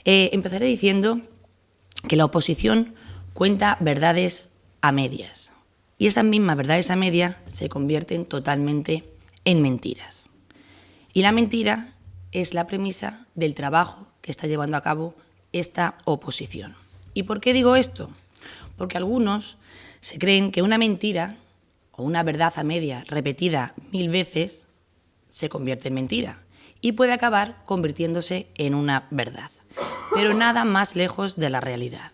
Empezaré diciendo que la oposición cuenta verdades a medias y esas mismas verdades a medias se convierten totalmente en mentiras. Y la mentira es la premisa del trabajo que está llevando a cabo esta oposición. ¿Y por qué digo esto? Porque algunos se creen que una mentira o una verdad a media repetida 1000 veces se convierte en mentira y puede acabar convirtiéndose en una verdad, pero nada más lejos de la realidad.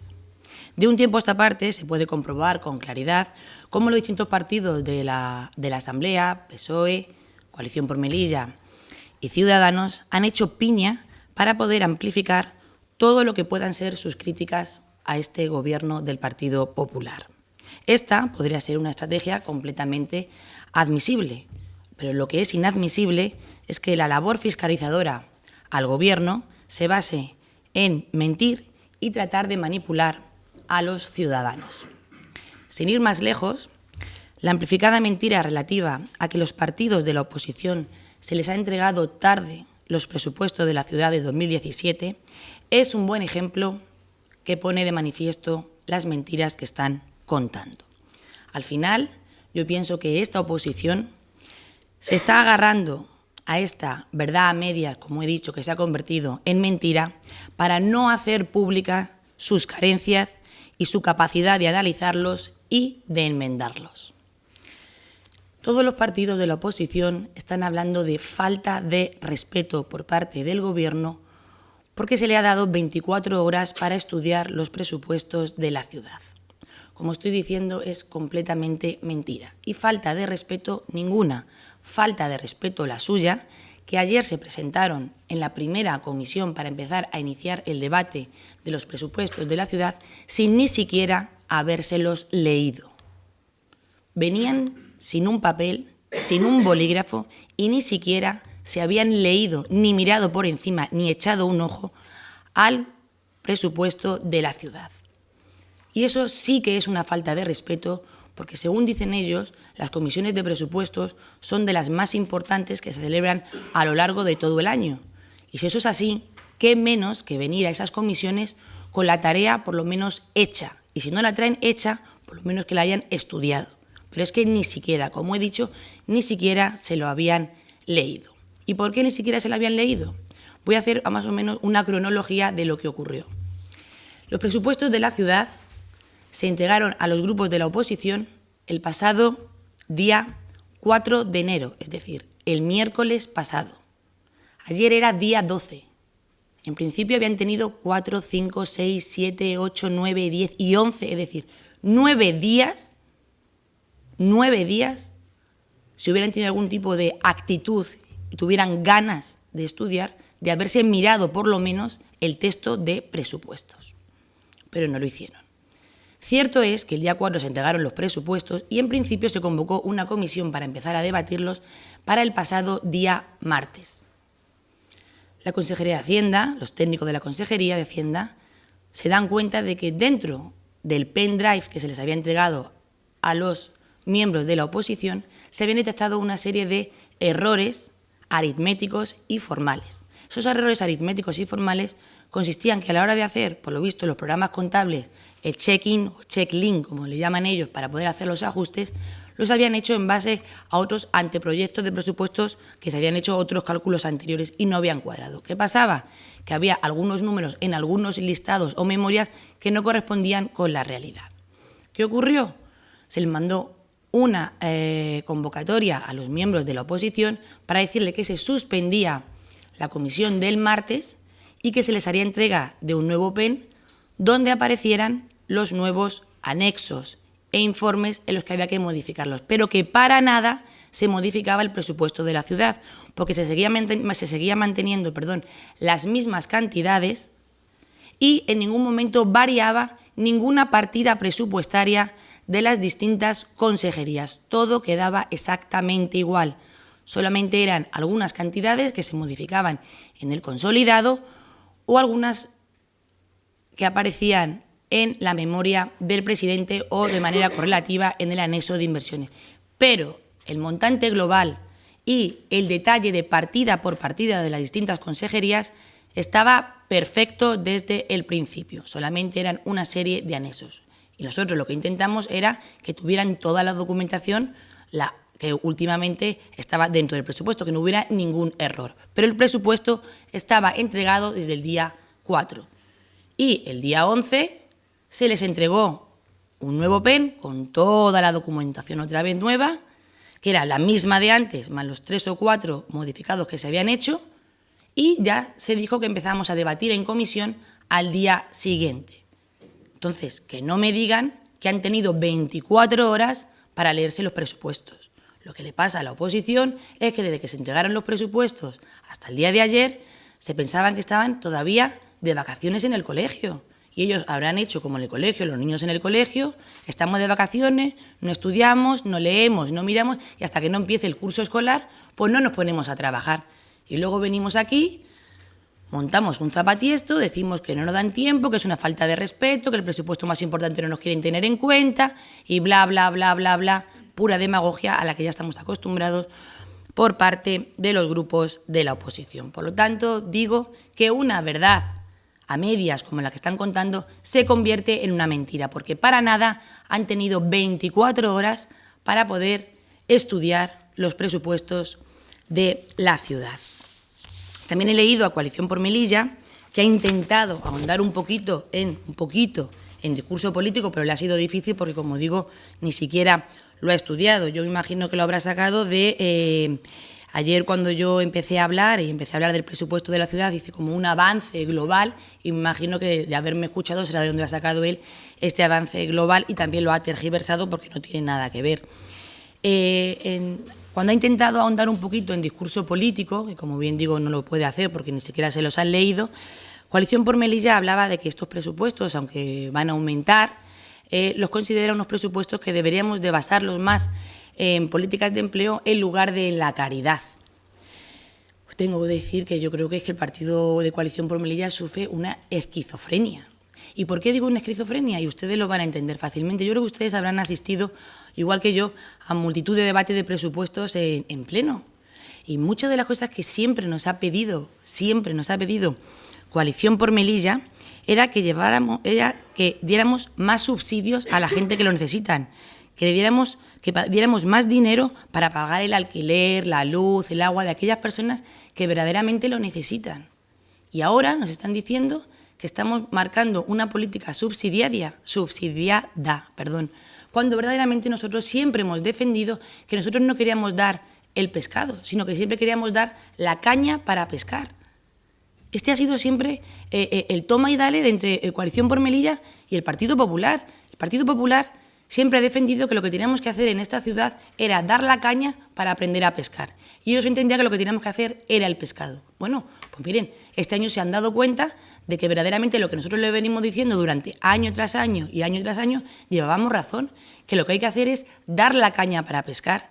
De un tiempo a esta parte se puede comprobar con claridad cómo los distintos partidos de la Asamblea, PSOE, Coalición por Melilla y Ciudadanos han hecho piña para poder amplificar todo lo que puedan ser sus críticas a este gobierno del Partido Popular. Esta podría ser una estrategia completamente admisible, pero lo que es inadmisible es que la labor fiscalizadora al gobierno se base en mentir y tratar de manipular a los ciudadanos. Sin ir más lejos, la amplificada mentira relativa a que los partidos de la oposición se les ha entregado tarde los presupuestos de la ciudad de 2017 es un buen ejemplo que pone de manifiesto las mentiras que están contando. Al final, yo pienso que esta oposición se está agarrando a esta verdad a medias, como he dicho, que se ha convertido en mentira, para no hacer públicas sus carencias y su capacidad de analizarlos y de enmendarlos. Todos los partidos de la oposición están hablando de falta de respeto por parte del Gobierno porque se le ha dado 24 horas para estudiar los presupuestos de la ciudad. Como estoy diciendo, es completamente mentira. Y falta de respeto ninguna, falta de respeto la suya, que ayer se presentaron en la primera comisión para empezar a iniciar el debate de los presupuestos de la ciudad sin ni siquiera habérselos leído. Venían sin un papel, sin un bolígrafo y ni siquiera se habían leído, ni mirado por encima, ni echado un ojo al presupuesto de la ciudad. Y eso sí que es una falta de respeto porque, según dicen ellos, las comisiones de presupuestos son de las más importantes que se celebran a lo largo de todo el año. Y si eso es así, ¿qué menos que venir a esas comisiones con la tarea por lo menos hecha? Y si no la traen hecha, por lo menos que la hayan estudiado. Pero es que ni siquiera, como he dicho, ni siquiera se lo habían leído. ¿Y por qué ni siquiera se lo habían leído? Voy a hacer más o menos una cronología de lo que ocurrió. Los presupuestos de la ciudad se entregaron a los grupos de la oposición el pasado día 4 de enero, es decir, el miércoles pasado. Ayer era día 12. En principio habían tenido 4, 5, 6, 7, 8, 9, 10 y 11, es decir, 9 días, si hubieran tenido algún tipo de actitud y tuvieran ganas de estudiar, de haberse mirado por lo menos el texto de presupuestos. Pero no lo hicieron. Cierto es que el día 4 se entregaron los presupuestos y en principio se convocó una comisión para empezar a debatirlos para el pasado día martes. La Consejería de Hacienda, los técnicos de la Consejería de Hacienda, se dan cuenta de que dentro del pendrive que se les había entregado a los miembros de la oposición se habían detectado una serie de errores aritméticos y formales. Esos errores aritméticos y formales consistían que a la hora de hacer, por lo visto, los programas contables, el check-in o check-link, como le llaman ellos, para poder hacer los ajustes, los habían hecho en base a otros anteproyectos de presupuestos que se habían hecho otros cálculos anteriores y no habían cuadrado. ¿Qué pasaba? Que había algunos números en algunos listados o memorias que no correspondían con la realidad. ¿Qué ocurrió? Se les mandó una convocatoria a los miembros de la oposición para decirle que se suspendía la comisión del martes y que se les haría entrega de un nuevo PEN donde aparecieran los nuevos anexos e informes en los que había que modificarlos, pero que para nada se modificaba el presupuesto de la ciudad, porque se seguía manteniendo las mismas cantidades y en ningún momento variaba ninguna partida presupuestaria de las distintas consejerías. Todo quedaba exactamente igual. Solamente eran algunas cantidades que se modificaban en el consolidado o algunas que aparecían en la memoria del presidente o de manera correlativa en el anexo de inversiones. Pero el montante global y el detalle de partida por partida de las distintas consejerías estaba perfecto desde el principio, solamente eran una serie de anexos. Y nosotros lo que intentamos era que tuvieran toda la documentación que últimamente estaba dentro del presupuesto, que no hubiera ningún error. Pero el presupuesto estaba entregado desde el día 4. Y el día 11 se les entregó un nuevo PEN con toda la documentación otra vez nueva, que era la misma de antes, más los 3 o 4 modificados que se habían hecho, y ya se dijo que empezamos a debatir en comisión al día siguiente. Entonces, que no me digan que han tenido 24 horas para leerse los presupuestos. Lo que le pasa a la oposición es que desde que se entregaron los presupuestos hasta el día de ayer, se pensaban que estaban todavía de vacaciones en el colegio. Y ellos habrán hecho como en el colegio, los niños en el colegio, estamos de vacaciones, no estudiamos, no leemos, no miramos, y hasta que no empiece el curso escolar, pues no nos ponemos a trabajar. Y luego venimos aquí, montamos un zapatiesto, decimos que no nos dan tiempo, que es una falta de respeto, que el presupuesto más importante no nos quieren tener en cuenta, y bla, bla, bla, bla, bla, pura demagogia a la que ya estamos acostumbrados por parte de los grupos de la oposición. Por lo tanto, digo que una verdad a medias, como la que están contando, se convierte en una mentira, porque para nada han tenido 24 horas para poder estudiar los presupuestos de la ciudad. También he leído a Coalición por Melilla, que ha intentado ahondar un poquito en discurso político, pero le ha sido difícil porque, como digo, ni siquiera lo ha estudiado. Yo imagino que lo habrá sacado de ayer, cuando yo empecé a hablar del presupuesto de la ciudad, hice como un avance global, y me imagino que de haberme escuchado será de donde ha sacado él este avance global, y también lo ha tergiversado porque no tiene nada que ver. Cuando ha intentado ahondar un poquito en discurso político, que como bien digo no lo puede hacer porque ni siquiera se los han leído, Coalición por Melilla hablaba de que estos presupuestos, aunque van a aumentar, los considera unos presupuestos que deberíamos de basarlos más en políticas de empleo en lugar de en la caridad. Tengo que decir que yo creo que es que el partido de Coalición por Melilla sufre una esquizofrenia. ¿Y por qué digo una esquizofrenia? Y ustedes lo van a entender fácilmente. Yo creo que ustedes habrán asistido, igual que yo, a multitud de debates de presupuestos en pleno. Y muchas de las cosas que siempre nos ha pedido Coalición por Melilla era que diéramos más subsidios a la gente que lo necesitan, que diéramos más dinero para pagar el alquiler, la luz, el agua de aquellas personas que verdaderamente lo necesitan. Y ahora nos están diciendo que estamos marcando una política subsidiada, cuando verdaderamente nosotros siempre hemos defendido que nosotros no queríamos dar el pescado, sino que siempre queríamos dar la caña para pescar. Este ha sido siempre el toma y dale entre Coalición por Melilla y el Partido Popular. El Partido Popular siempre ha defendido que lo que teníamos que hacer en esta ciudad era dar la caña para aprender a pescar. Y ellos entendían que lo que teníamos que hacer era el pescado. Bueno, pues miren, este año se han dado cuenta de que verdaderamente lo que nosotros le venimos diciendo durante año tras año y año tras año, llevábamos razón, que lo que hay que hacer es dar la caña para pescar.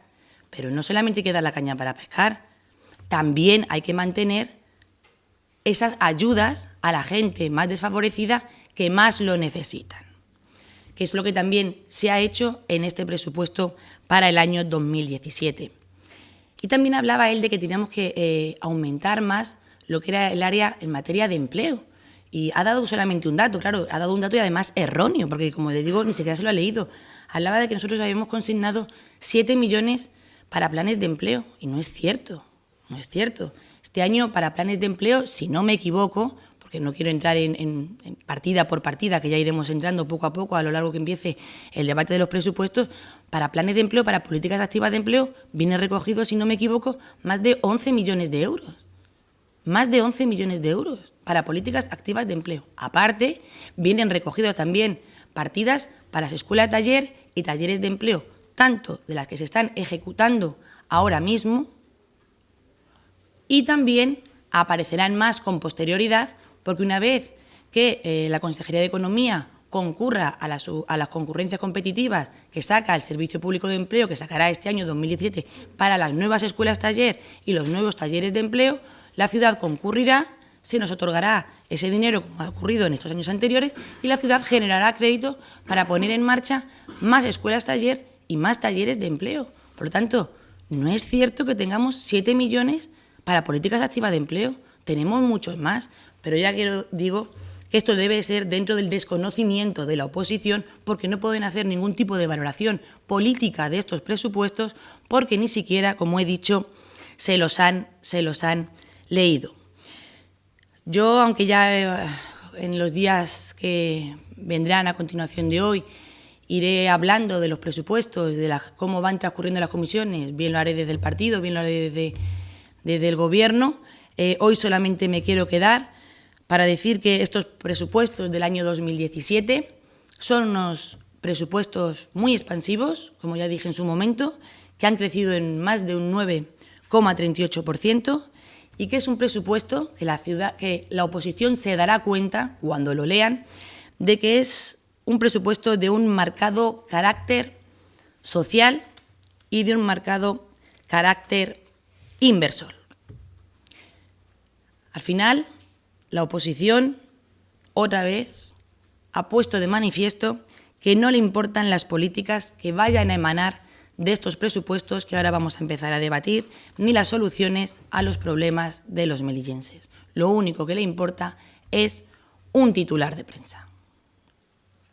Pero no solamente hay que dar la caña para pescar, también hay que mantener esas ayudas a la gente más desfavorecida que más lo necesitan, que es lo que también se ha hecho en este presupuesto para el año 2017. Y también hablaba él de que teníamos que aumentar más lo que era el área en materia de empleo. Y ha dado solamente un dato, claro, ha dado un dato y además erróneo, porque como le digo, ni siquiera se lo ha leído. Hablaba de que nosotros habíamos consignado 7 millones para planes de empleo, y no es cierto, no es cierto. Este año, para planes de empleo, si no me equivoco, porque no quiero entrar en partida por partida, que ya iremos entrando poco a poco a lo largo que empiece el debate de los presupuestos, para planes de empleo, para políticas activas de empleo, viene recogido, si no me equivoco, más de 11 millones de euros. Más de 11 millones de euros para políticas activas de empleo. Aparte, vienen recogidos también partidas para las escuelas taller y talleres de empleo, tanto de las que se están ejecutando ahora mismo, y también aparecerán más con posterioridad, porque una vez que la Consejería de Economía concurra a las concurrencias competitivas que saca el Servicio Público de Empleo, que sacará este año 2017 para las nuevas escuelas taller y los nuevos talleres de empleo, la ciudad concurrirá, se nos otorgará ese dinero, como ha ocurrido en estos años anteriores, y la ciudad generará crédito para poner en marcha más escuelas taller y más talleres de empleo. Por lo tanto, no es cierto que tengamos 7 millones para políticas activas de empleo. Tenemos muchos más, Pero ya digo que esto debe ser dentro del desconocimiento de la oposición, porque no pueden hacer ningún tipo de valoración política de estos presupuestos, porque ni siquiera, como he dicho, se los han leído. Yo, aunque ya en los días que vendrán a continuación de hoy, iré hablando de los presupuestos, de cómo van transcurriendo las comisiones, bien lo haré desde el partido, bien lo haré desde el Gobierno. Hoy solamente me quiero quedar para decir que estos presupuestos del año 2017 son unos presupuestos muy expansivos, como ya dije en su momento, que han crecido en más de un 9,38%, y que es un presupuesto que la oposición se dará cuenta, cuando lo lean, de que es un presupuesto de un marcado carácter social y de un marcado carácter inversor. Al final, la oposición, otra vez, ha puesto de manifiesto que no le importan las políticas que vayan a emanar de estos presupuestos que ahora vamos a empezar a debatir, ni las soluciones a los problemas de los melillenses. Lo único que le importa es un titular de prensa.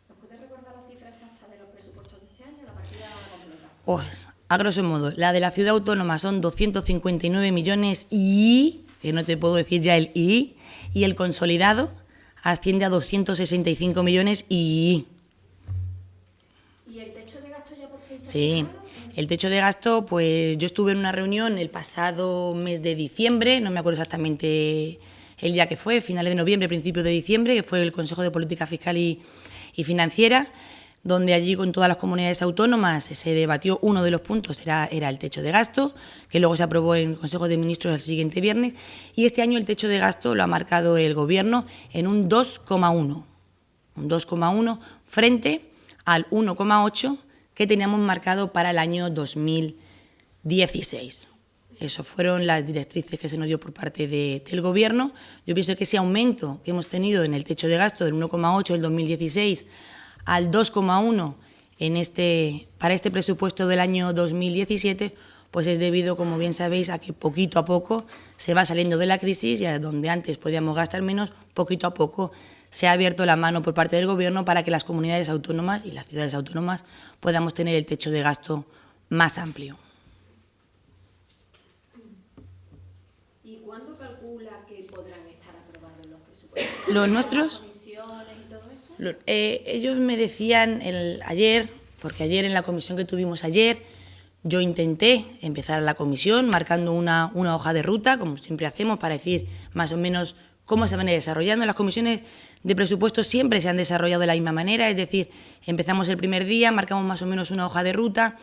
¿Nos puede recordar las cifras exactas de los presupuestos de este año, la partida completa? Pues, a grosso modo, la de la ciudad autónoma son 259 millones y, que no te puedo decir ya el y el consolidado asciende a 265 millones y... ¿Y el techo de gasto ya por fin se ha Sí, aprobado? el techo de gasto, pues yo estuve en una reunión el pasado mes de diciembre, no me acuerdo exactamente el día que fue, finales de noviembre, principios de diciembre, que fue el Consejo de Política Fiscal y Financiera, donde allí con todas las comunidades autónomas se debatió uno de los puntos, era el techo de gasto, que luego se aprobó en el Consejo de Ministros el siguiente viernes, y este año el techo de gasto lo ha marcado el Gobierno en un 2,1 frente al 1,8 que teníamos marcado para el año 2016. Esas fueron las directrices que se nos dio por parte del Gobierno. Yo pienso que ese aumento que hemos tenido en el techo de gasto del 1,8 del 2016 al 2,1 para este presupuesto del año 2017, pues es debido, como bien sabéis, a que poquito a poco se va saliendo de la crisis y a donde antes podíamos gastar menos, poquito a poco se ha abierto la mano por parte del Gobierno para que las comunidades autónomas y las ciudades autónomas podamos tener el techo de gasto más amplio. ¿Y cuándo calcula que podrán estar aprobados los presupuestos? ¿Los nuestros? ¿Las comisiones y todo eso? Ellos me decían ayer, porque ayer en la comisión que tuvimos ayer, yo intenté empezar la comisión marcando una hoja de ruta, como siempre hacemos, para decir más o menos cómo se van a ir desarrollando. Las comisiones de presupuestos siempre se han desarrollado de la misma manera, es decir, empezamos el primer día, marcamos más o menos una hoja de ruta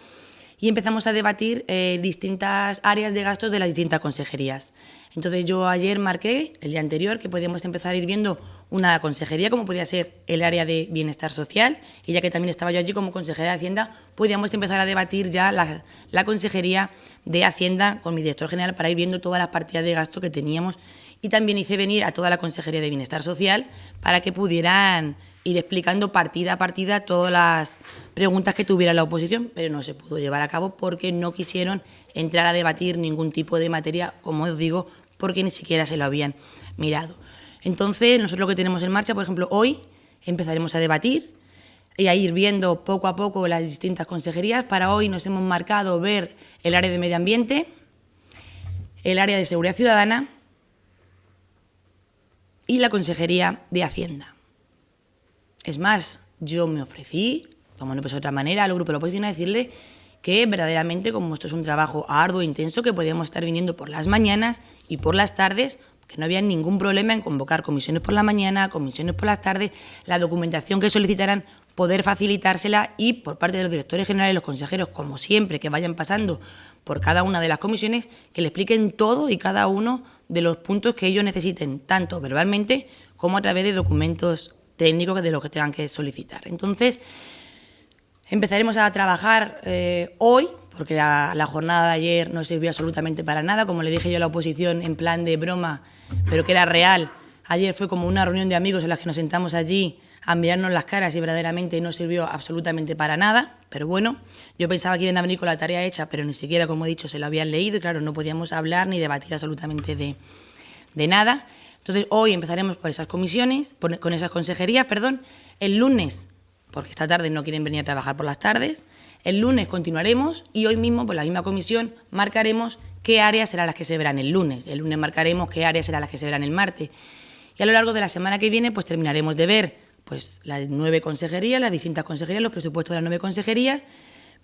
y empezamos a debatir distintas áreas de gastos de las distintas consejerías. Entonces yo ayer marqué, el día anterior, que podíamos empezar a ir viendo una consejería, como podía ser el área de bienestar social, y ya que también estaba yo allí como consejera de Hacienda, podíamos empezar a debatir ya la consejería de Hacienda con mi director general para ir viendo todas las partidas de gasto que teníamos. Y también hice venir a toda la Consejería de Bienestar Social para que pudieran ir explicando partida a partida todas las preguntas que tuviera la oposición, pero no se pudo llevar a cabo porque no quisieron entrar a debatir ningún tipo de materia, como os digo, porque ni siquiera se lo habían mirado. Entonces, nosotros lo que tenemos en marcha, por ejemplo, hoy empezaremos a debatir y a ir viendo poco a poco las distintas consejerías. Para hoy nos hemos marcado ver el área de medio ambiente, el área de seguridad ciudadana y la Consejería de Hacienda. Es más, yo me ofrecí, como no pensé de otra manera, al grupo de la oposición a decirle que verdaderamente, como esto es un trabajo arduo e intenso, que podíamos estar viniendo por las mañanas y por las tardes, que no había ningún problema en convocar comisiones por la mañana, comisiones por las tardes, la documentación que solicitaran, poder facilitársela y por parte de los directores generales y los consejeros, como siempre, que vayan pasando por cada una de las comisiones, que le expliquen todo y cada uno de los puntos que ellos necesiten, tanto verbalmente como a través de documentos técnicos de los que tengan que solicitar. Entonces, empezaremos a trabajar hoy, porque la jornada de ayer no sirvió absolutamente para nada, como le dije yo a la oposición en plan de broma, pero que era real. Ayer fue como una reunión de amigos en la que nos sentamos allí a mirarnos las caras y verdaderamente no sirvió absolutamente para nada, pero bueno, yo pensaba que iban a venir con la tarea hecha, pero ni siquiera, como he dicho, se lo habían leído y claro, no podíamos hablar ni debatir absolutamente de nada. Entonces, hoy empezaremos por esas comisiones, con esas consejerías, perdón. El lunes, porque esta tarde no quieren venir a trabajar por las tardes, el lunes continuaremos y hoy mismo, por la misma comisión, marcaremos qué áreas serán las que se verán el lunes. El lunes marcaremos qué áreas serán las que se verán el martes. Y a lo largo de la semana que viene, pues terminaremos de ver pues, las 9 consejerías, las distintas consejerías, los presupuestos de las 9 consejerías.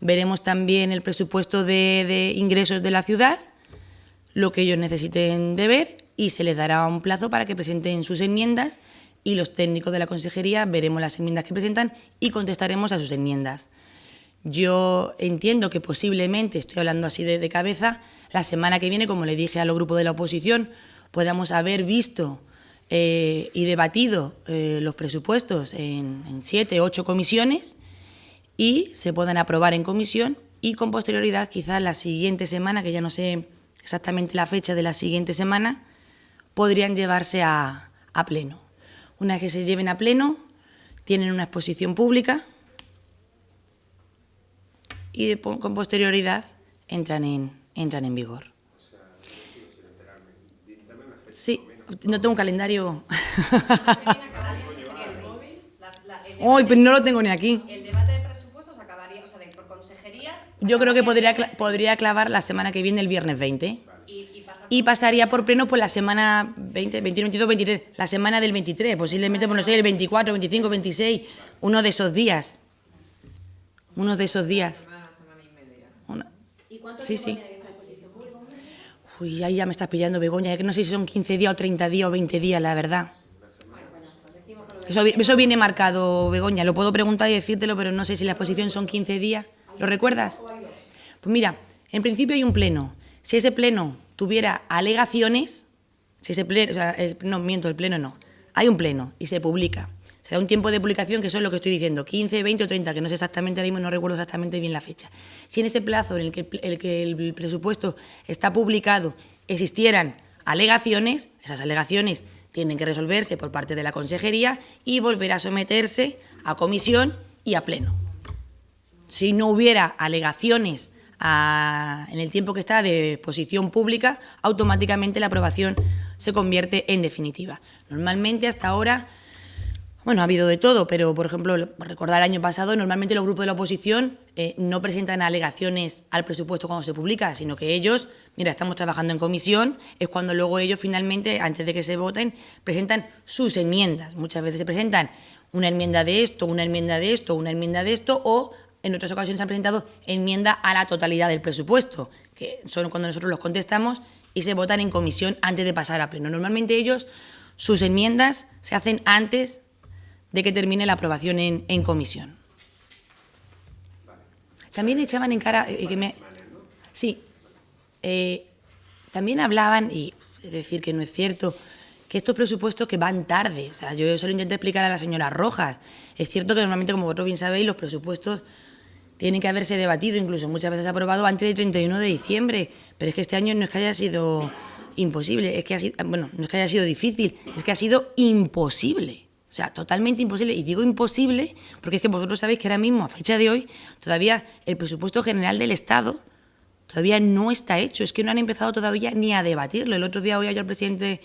Veremos también el presupuesto de ingresos de la ciudad, lo que ellos necesiten de ver, y se les dará un plazo para que presenten sus enmiendas y los técnicos de la consejería veremos las enmiendas que presentan y contestaremos a sus enmiendas. Yo entiendo que posiblemente, estoy hablando así de cabeza, la semana que viene, como le dije a los grupos de la oposición, podamos haber visto y debatido los presupuestos en 7, 8 comisiones y se puedan aprobar en comisión y con posterioridad quizás la siguiente semana, que ya no sé exactamente la fecha de la siguiente semana, podrían llevarse a pleno. Una vez que se lleven a pleno, tienen una exposición pública y con posterioridad entran en vigor. Sí, no tengo un calendario. Hoy, pero no lo tengo ni aquí. El debate de presupuestos acabaría, o sea, por consejerías. Yo creo que podría clavar la semana que viene, el viernes 20. Y pasaría por pleno pues la semana 20, 21, 22, 23, la semana del 23, posiblemente, pues no sé, el 24, 25, 26, uno de esos días. Uno de esos días. ¿Y cuánto Sí, tiempo sí. tiene que estar en exposición pública? Uy, ahí ya me estás pillando, Begoña, que no sé si son 15 días o 30 días o 20 días, la verdad. Eso viene marcado, Begoña, lo puedo preguntar y decírtelo, pero no sé si la exposición son 15 días. ¿Lo recuerdas? Pues mira, en principio hay un pleno. Si ese pleno tuviera alegaciones, si ese pleno, o sea, no, miento, el pleno no. Hay un pleno y se publica. Se da un tiempo de publicación, que eso es lo que estoy diciendo, 15, 20 o 30, que no sé exactamente, ahora mismo no recuerdo exactamente bien la fecha. Si en ese plazo en el que el presupuesto está publicado existieran alegaciones, esas alegaciones tienen que resolverse por parte de la consejería y volver a someterse a comisión y a pleno. Si no hubiera alegaciones en el tiempo que está de exposición pública, automáticamente la aprobación se convierte en definitiva. Normalmente hasta ahora, bueno, ha habido de todo, pero por ejemplo, recordar el año pasado, normalmente los grupos de la oposición no presentan alegaciones al presupuesto cuando se publica, sino que ellos, mira, estamos trabajando en comisión, es cuando luego ellos finalmente, antes de que se voten, presentan sus enmiendas. Muchas veces se presentan una enmienda de esto, una enmienda de esto, una enmienda de esto, o en otras ocasiones han presentado enmienda a la totalidad del presupuesto, que son cuando nosotros los contestamos y se votan en comisión antes de pasar a pleno. Normalmente ellos, sus enmiendas se hacen antes de que termine la aprobación en comisión. También echaban en cara... Sí. También hablaban, y es decir que no es cierto, que estos presupuestos que van tarde. O sea, yo se lo intenté explicar a la señora Rojas. Es cierto que normalmente, como vosotros bien sabéis, los presupuestos tienen que haberse debatido, incluso muchas veces aprobado antes del 31 de diciembre. Pero es que este año no es que haya sido imposible, es que no es que haya sido difícil, es que ha sido imposible. O sea, totalmente imposible. Y digo imposible porque es que vosotros sabéis que ahora mismo, a fecha de hoy, todavía el presupuesto general del Estado todavía no está hecho. Es que no han empezado todavía ni a debatirlo. El otro día oía yo al presidente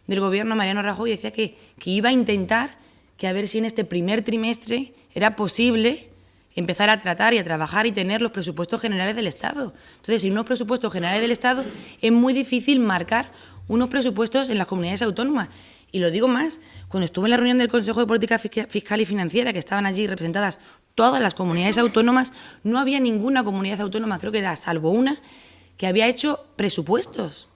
del Gobierno, Mariano Rajoy, decía que iba a intentar que a ver si en este primer trimestre era posible empezar a tratar y a trabajar y tener los presupuestos generales del Estado. Entonces, sin unos presupuestos generales del Estado es muy difícil marcar unos presupuestos en las comunidades autónomas. Y lo digo más, cuando estuve en la reunión del Consejo de Política Fiscal y Financiera, que estaban allí representadas todas las comunidades autónomas, no había ninguna comunidad autónoma, creo que era salvo una, que había hecho presupuestos.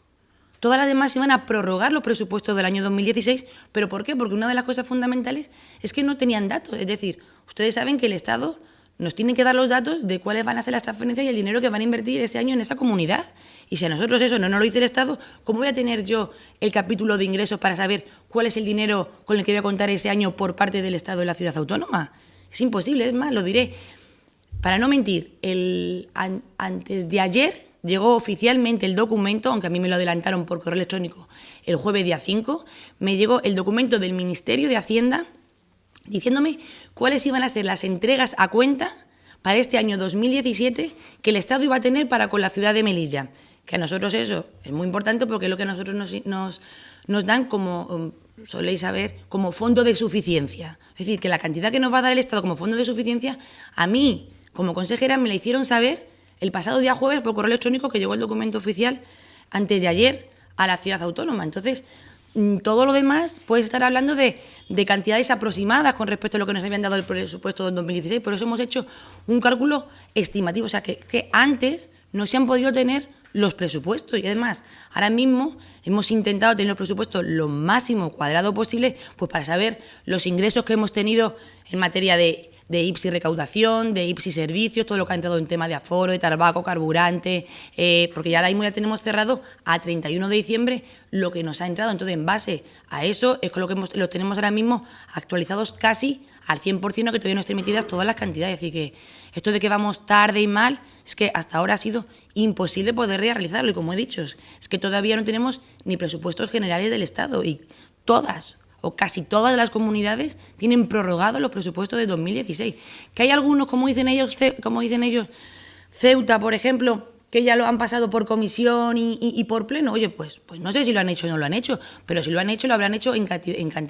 Todas las demás iban a prorrogar los presupuestos del año 2016, ¿pero por qué? Porque una de las cosas fundamentales es que no tenían datos. Es decir, ustedes saben que el Estado nos tiene que dar los datos de cuáles van a ser las transferencias y el dinero que van a invertir ese año en esa comunidad. Y si a nosotros eso no nos lo dice el Estado, ¿cómo voy a tener yo el capítulo de ingresos para saber cuál es el dinero con el que voy a contar ese año por parte del Estado en la ciudad autónoma? Es imposible, es más, lo diré. Para no mentir, antes de ayer llegó oficialmente el documento, aunque a mí me lo adelantaron por correo electrónico el jueves día 5, me llegó el documento del Ministerio de Hacienda diciéndome cuáles iban a ser las entregas a cuenta para este año 2017 que el Estado iba a tener para con la ciudad de Melilla, que a nosotros eso es muy importante porque es lo que a nosotros nos dan como, soléis saber, como fondo de suficiencia. Es decir, que la cantidad que nos va a dar el Estado como fondo de suficiencia, a mí, como consejera, me la hicieron saber el pasado día jueves por correo electrónico, que llegó el documento oficial antes de ayer a la ciudad autónoma. Entonces, todo lo demás puedes estar hablando de cantidades aproximadas con respecto a lo que nos habían dado el presupuesto del 2016. Por eso hemos hecho un cálculo estimativo. O sea, que antes no se han podido tener los presupuestos. Y además, ahora mismo hemos intentado tener los presupuestos lo máximo cuadrado posible, pues para saber los ingresos que hemos tenido en materia de IPSI recaudación, de IPSI servicios, todo lo que ha entrado en tema de aforo, de tabaco, carburante, porque ya ahora mismo ya tenemos cerrado a 31 de diciembre lo que nos ha entrado. Entonces, en base a eso, es con lo que lo tenemos ahora mismo actualizados casi al 100%, a que todavía no estén metidas todas las cantidades. Es decir, que esto de que vamos tarde y mal, es que hasta ahora ha sido imposible poder realizarlo. Y como he dicho, es que todavía no tenemos ni presupuestos generales del Estado, y todas o casi todas las comunidades tienen prorrogados los presupuestos de 2016. Que hay algunos, como dicen ellos, Ceuta, por ejemplo, que ya lo han pasado por comisión y por pleno. Oye, pues no sé si lo han hecho o no lo han hecho, pero si lo han hecho, lo habrán hecho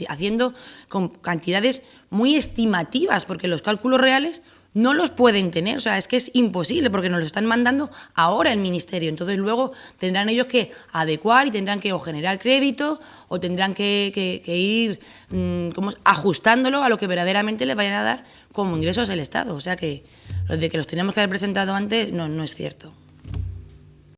haciendo con cantidades muy estimativas, porque los cálculos reales no los pueden tener. O sea, es que es imposible, porque nos lo están mandando ahora el Ministerio. Entonces luego tendrán ellos que adecuar y tendrán que o generar crédito o tendrán que ir ajustándolo a lo que verdaderamente les vayan a dar como ingresos del Estado. O sea que lo de que los teníamos que haber presentado antes no es cierto.